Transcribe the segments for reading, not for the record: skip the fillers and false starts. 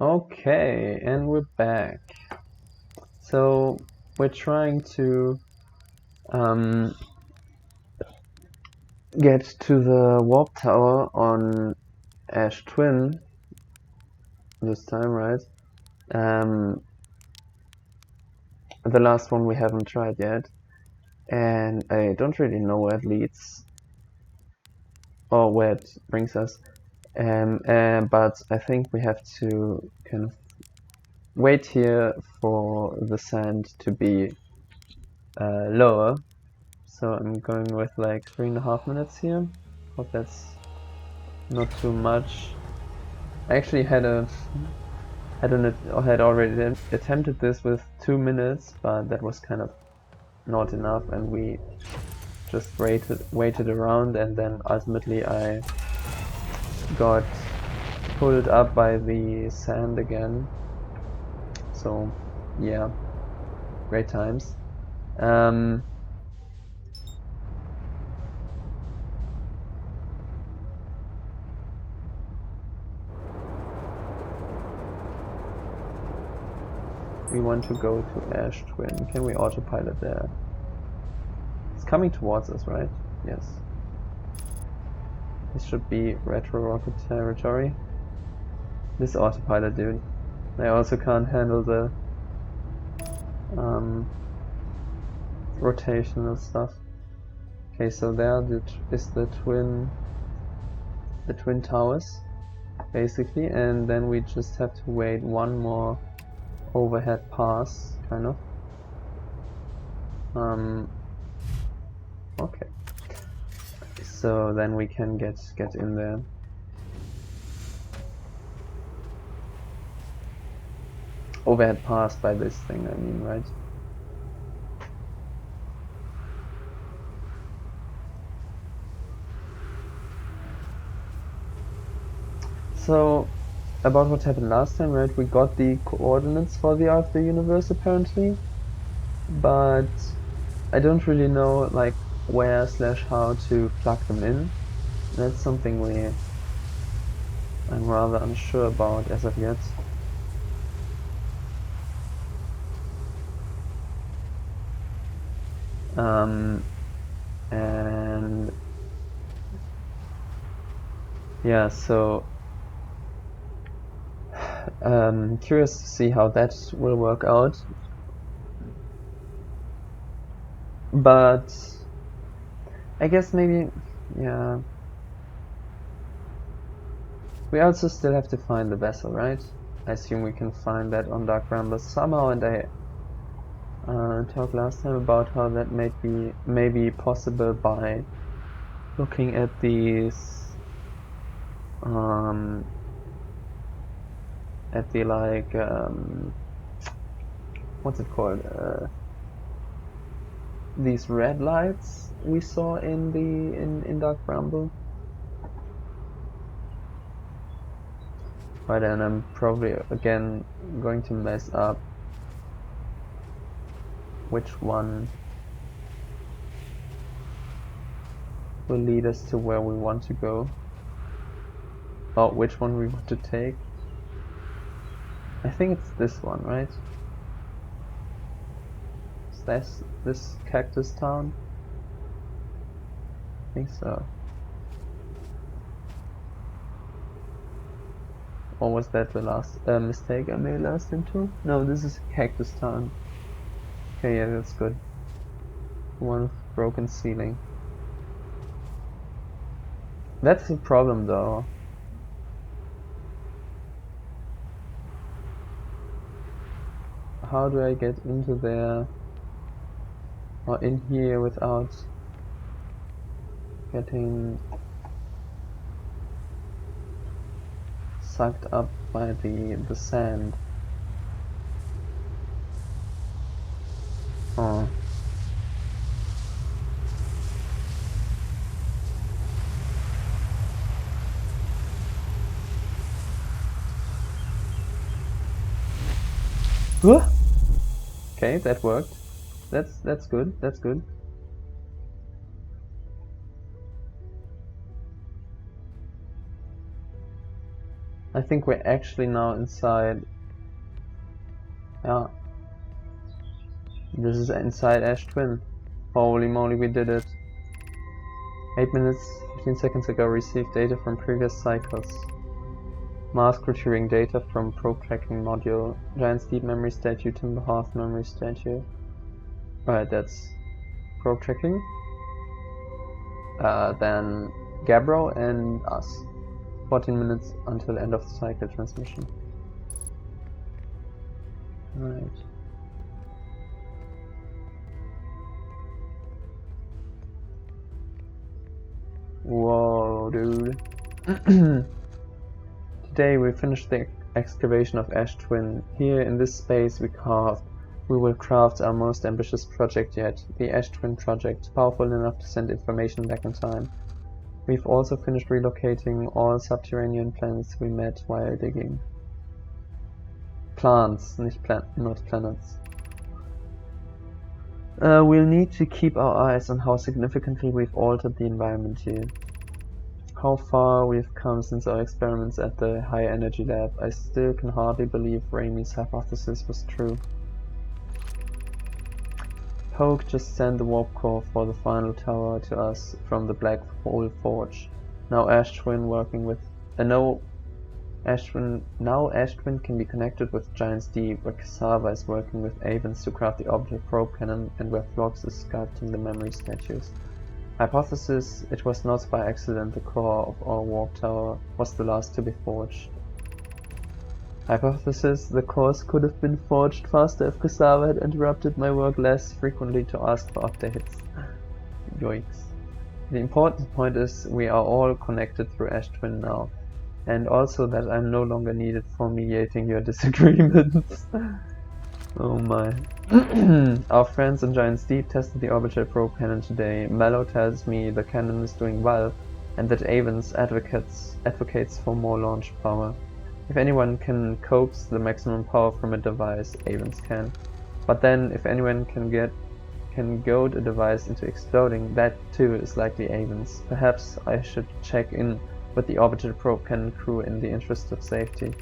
Okay, and we're back. So we're trying to get to the warp tower on Ash Twin this time, right? The last one we haven't tried yet, and I don't really know where it leads or where it brings us. But I think we have to kind of wait here for the sand to be lower. So I'm going with like 3.5 minutes here. Hope that's not too much. I actually had already attempted this with 2 minutes, but that was kind of not enough, and we just waited around, and then ultimately I got pulled up by the sand again. So yeah, great times. We want to go to Ash Twin. Can we autopilot there? It's coming towards us, right? Yes. This should be retro rocket territory. This autopilot, dude. I also can't handle the rotational stuff. Okay, so there is the twin towers, basically, and then we just have to wait one more overhead pass, kind of. Okay. So then we can get in there. Overhead pass by this thing, I mean, right? So, about what happened last time, right? We got the coordinates for the Art of the Universe, apparently, but I don't really know, like, where/how to plug them in. That's something I'm rather unsure about as of yet. And yeah, so curious to see how that will work out. But I guess maybe, yeah. We also still have to find the vessel, right? I assume we can find that on Dark Ramble somehow, and I talked last time about how that may be possible by looking at these at the like what's it called, these red lights we saw in Dark Ramble. Right, and I'm probably again going to mess up which one will lead us to where we want to go. Oh, which one we want to take. I think it's this one, right? Is this cactus town? I think so. Or was that the last mistake I made last time too? No, this is Cactus Town. Okay, yeah, that's good. One with broken ceiling. That's the problem though. How do I get into there or in here without getting sucked up by the sand? Oh. Okay, that worked. That's good. That's good. I think we're actually now inside. Yeah. This is inside Ash Twin. Holy moly, we did it. 8 minutes, 15 seconds ago received data from previous cycles. Mask retrieving data from probe tracking module. Giant Steep memory statue, Timber Hearth memory statue. Alright, that's probe tracking. Then Gabbro and us. 14 minutes until end of the cycle transmission. Right. Whoa, dude. Today we finished the excavation of Ash Twin. Here in this space we will craft our most ambitious project yet, the Ash Twin project, powerful enough to send information back in time. We've also finished relocating all subterranean plants we met while digging. Plants, not planets. We'll need to keep our eyes on how significantly we've altered the environment here. How far we've come since our experiments at the High Energy Lab. I still can hardly believe Raimi's hypothesis was true. Poke just sent the warp core for the final tower to us from the Black Hole Forge. Now Ash Twin can be connected with Giant's Deep, where Cassava is working with Avens to craft the orbital probe cannon and where Phlox is sculpting the memory statues. Hypothesis: it was not by accident the core of our warp tower was the last to be forged. Hypothesis: the cores could have been forged faster if Cassava had interrupted my work less frequently to ask for updates. Yoicks. The important point is we are all connected through Ash Twin now, and also that I'm no longer needed for mediating your disagreements. Oh my. Our friends in Giant's Deep tested the orbital probe cannon today. Mallow tells me the cannon is doing well, and that Avens advocates for more launch power. If anyone can coax the maximum power from a device, Avens can. But then, if anyone can goad a device into exploding, that too is likely Avens. Perhaps I should check in with the orbital probe cannon crew in the interest of safety.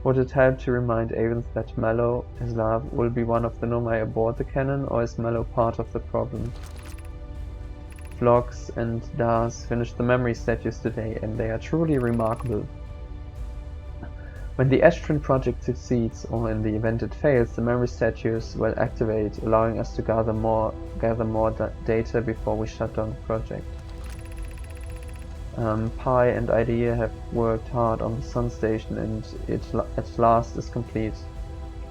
Would it help to remind Avens that Mallow, his love, will be one of the Nomai aboard the cannon, or is Mallow part of the problem? Phlox and Dars finished the memory statues today, and they are truly remarkable. When the Ash Twin project succeeds, or in the event it fails, the memory statues will activate, allowing us to gather more data before we shut down the project. Pi and IDEA have worked hard on the Sun Station, and it at last is complete.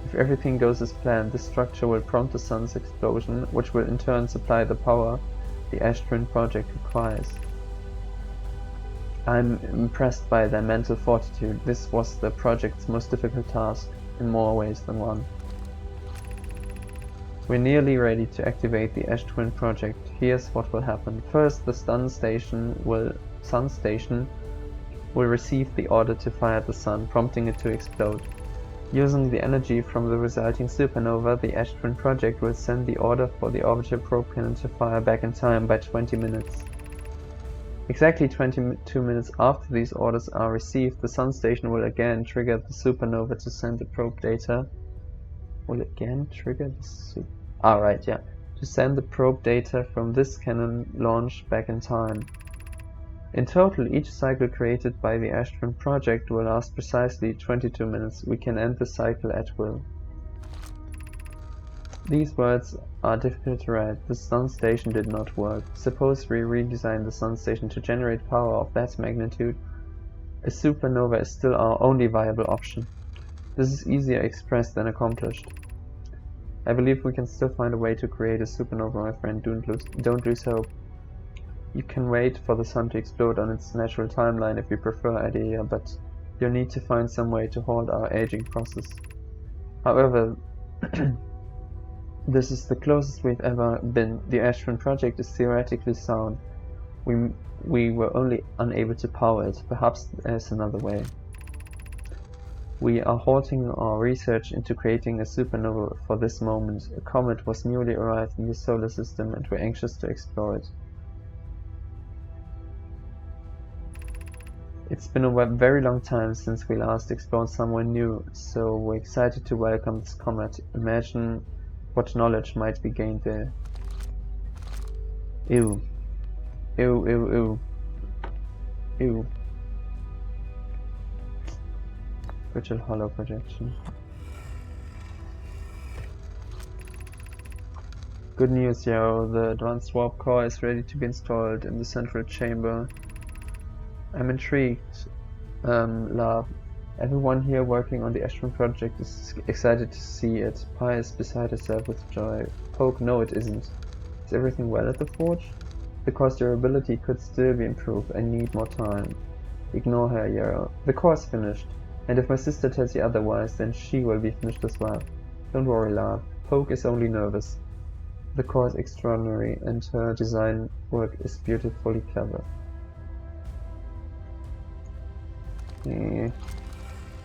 If everything goes as planned, this structure will prompt the Sun's explosion, which will in turn supply the power the Ash Twin project requires. I'm impressed by their mental fortitude. This was the project's most difficult task, in more ways than one. We're nearly ready to activate the Ash Twin project. Here's what will happen. First, the Sun Station will receive the order to fire the Sun, prompting it to explode. Using the energy from the resulting supernova, the Ash Twin project will send the order for the orbital probe cannon to fire back in time by 20 minutes. Exactly 22 minutes after these orders are received, the Sun Station will again trigger the supernova to send the probe data. Will again trigger the to send the probe data from this cannon launch back in time. In total, each cycle created by the Ash Twin project will last precisely 22 minutes. We can end the cycle at will. These words are difficult to write. The Sun Station did not work. Suppose we redesign the Sun Station to generate power of that magnitude. A supernova is still our only viable option. This is easier expressed than accomplished. I believe we can still find a way to create a supernova, my friend. Don't lose hope. You can wait for the Sun to explode on its natural timeline if you prefer, idea, but you'll need to find some way to halt our aging process. However, this is the closest we've ever been. The Ash Twin project is theoretically sound. We were only unable to power it. Perhaps there's another way. We are halting our research into creating a supernova for this moment. A comet was newly arrived in the solar system, and we're anxious to explore it. It's been a very long time since we last explored somewhere new, so we're excited to welcome this comet. Imagine what knowledge might be gained there. Ew. Ew, ew, ew. Ew. Virtual hollow projection. Good news, yo. The advanced warp core is ready to be installed in the central chamber. I'm intrigued. Love. Everyone here working on the Ashton project is excited to see it. Pi is beside herself with joy. Poke, no it isn't. Is everything well at the forge? The core's durability could still be improved. I need more time. Ignore her, Yarrow. The core's finished. And if my sister tells you otherwise, then she will be finished as well. Don't worry, love. Poke is only nervous. The core is extraordinary, and her design work is beautifully clever.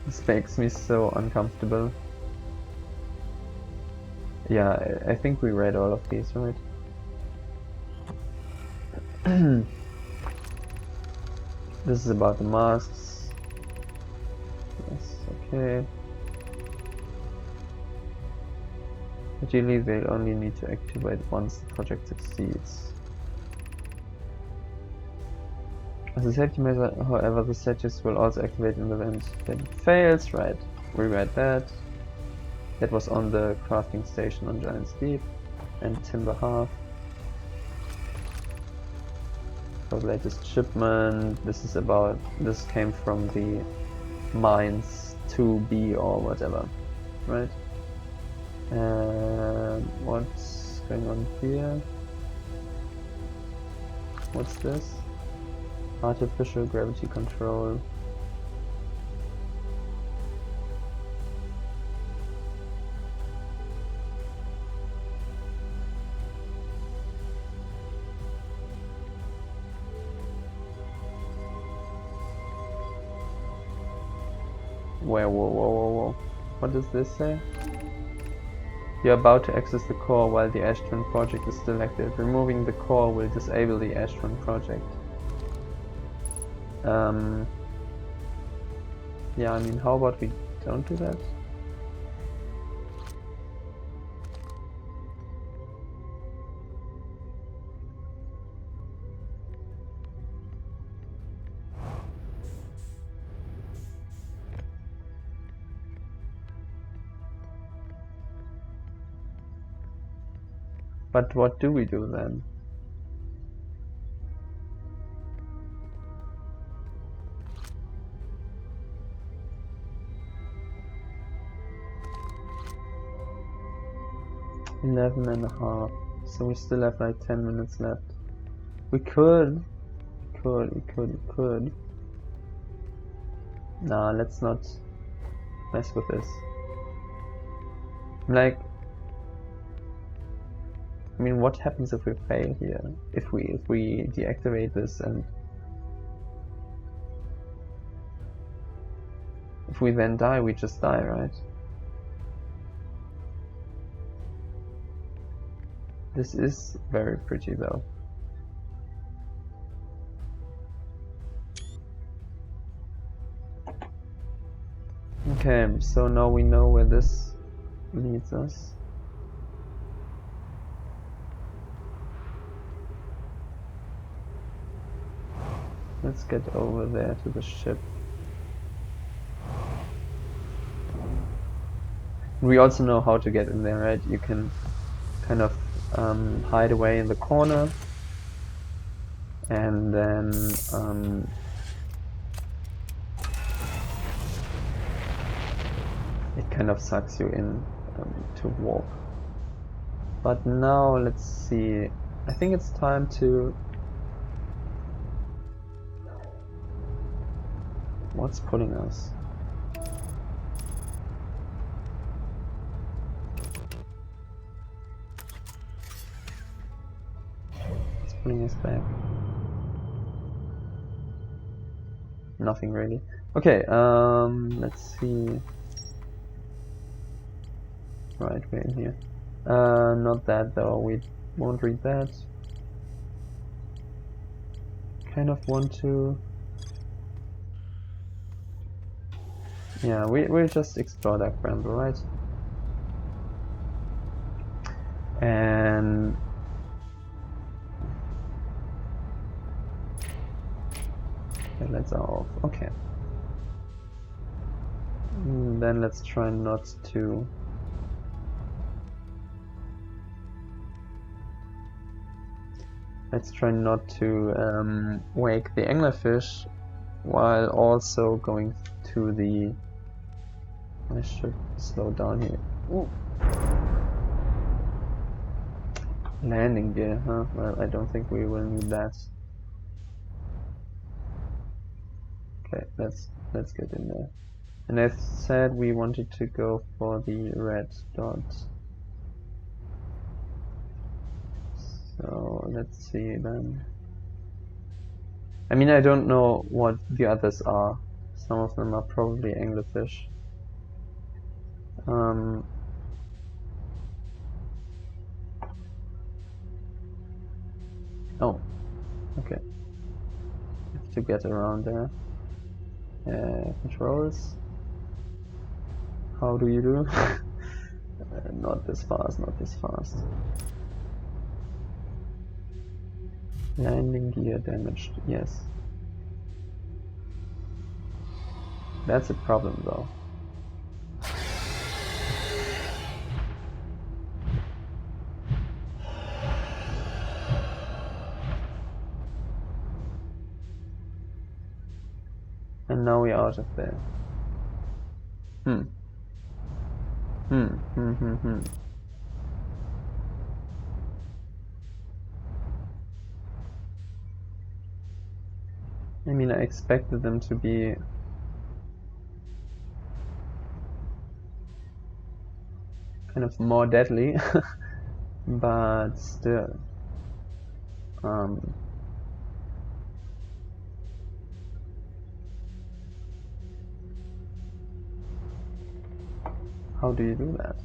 This makes me so uncomfortable. Yeah, I think we read all of these, right? This is about the masks. Yes, okay. Ideally, they'll only need to activate once the project succeeds. As a safety measure, however, the statues will also activate in the event that it fails. Right, we read that. That was on the crafting station on Giant's Deep and Timber Half. The latest shipment. This came from the mines 2B or whatever, right? What's going on here? What's this? Artificial gravity control. Whoa. What does this say? You're about to access the core while the Astron project is still active. Removing the core will disable the Astron project. Yeah, I mean, how about we don't do that? But what do we do then? $11.5. So we still have like 10 minutes left. We could. Nah, let's not mess with this. Like, I mean, what happens if we fail here? If we deactivate this, and if we then die, we just die, right? This is very pretty though. Okay, so now we know where this leads us. Let's get over there to the ship. We also know how to get in there, right? You can kind of hide away in the corner, and then it kind of sucks you in to warp. But now let's see. I think it's time to... What's pulling us? What's pulling us back? Nothing really. Okay, let's see. Right, we're in here. Not that though, we won't read that. Kind of want to... Yeah, we'll just explore that bramble, right? And let's off. Okay. Then let's try not to. Let's try not to wake the anglerfish while also going to the. I should slow down here. Ooh. Landing gear, huh? Well, I don't think we will need that. Okay, let's get in there. And I said we wanted to go for the red dot. So let's see then. I mean, I don't know what the others are. Some of them are probably anglerfish. Oh, okay. Have to get around there. Controls. How do you do? Not this fast, not this fast. Landing gear damaged, yes. That's a problem though. And now we're out of there. I mean, I expected them to be kind of more deadly, but still. How do you do that?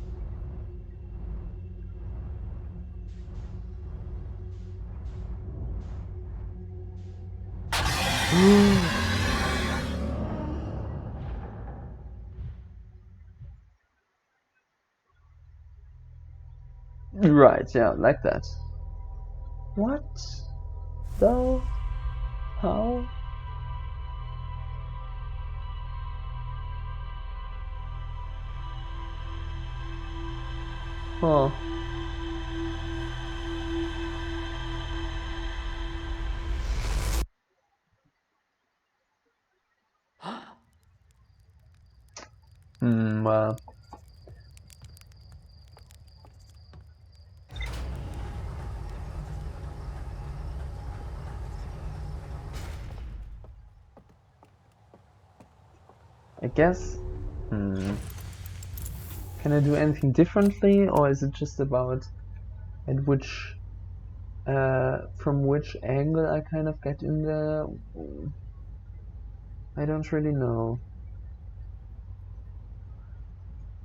Right, yeah, like that. What? The? How? Huh. Well. I guess. Can I do anything differently, or is it just about at which, from which angle I kind of get in there? I don't really know.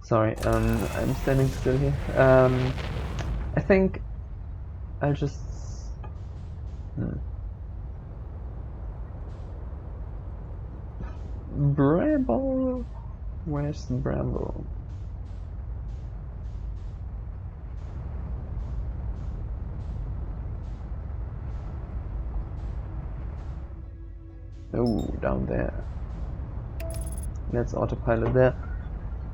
Sorry, I'm standing still here. I think I'll just. Bramble? Where's the bramble? Oh, down there. Let's autopilot there.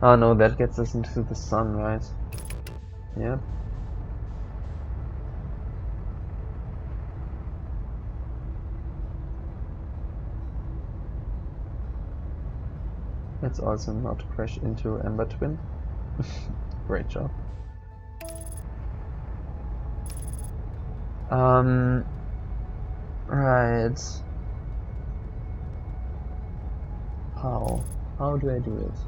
Oh no, that gets us into the sun, right? Yep. Let's also not crash into Ember Twin. Great job. Right. How? How do I do it?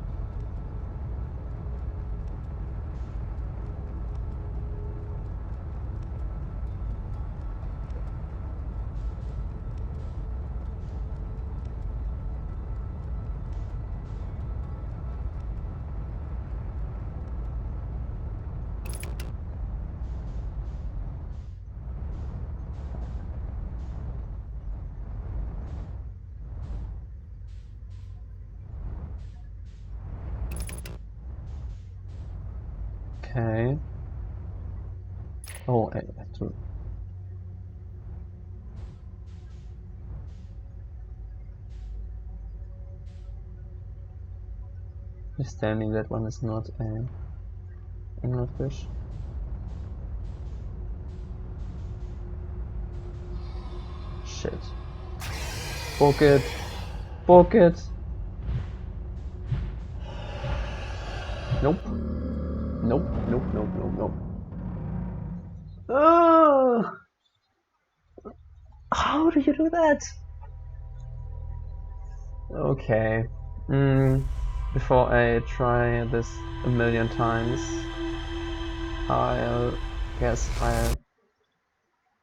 Okay. Oh, I have to. Understanding that one is not a anglerfish. Shit. Book it. Book it. Nope. Nope. Nope. Nope. Nope. Nope. Oh! How do you do that? Okay. Before I try this a million times, I'll guess I'll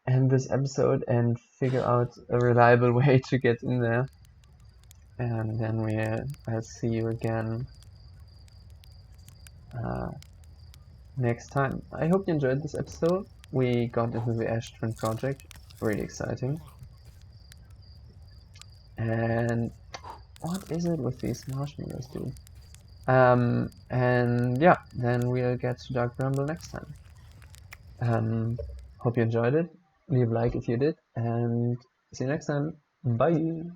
end this episode and figure out a reliable way to get in there. And then I'll see you again uh, next time. I hope you enjoyed this episode. We got into the Ash Twin project. Really exciting. And what is it with these marshmallows, dude? And yeah, then we'll get to Dark Bramble next time. Hope you enjoyed it. Leave a like if you did, and see you next time. Bye!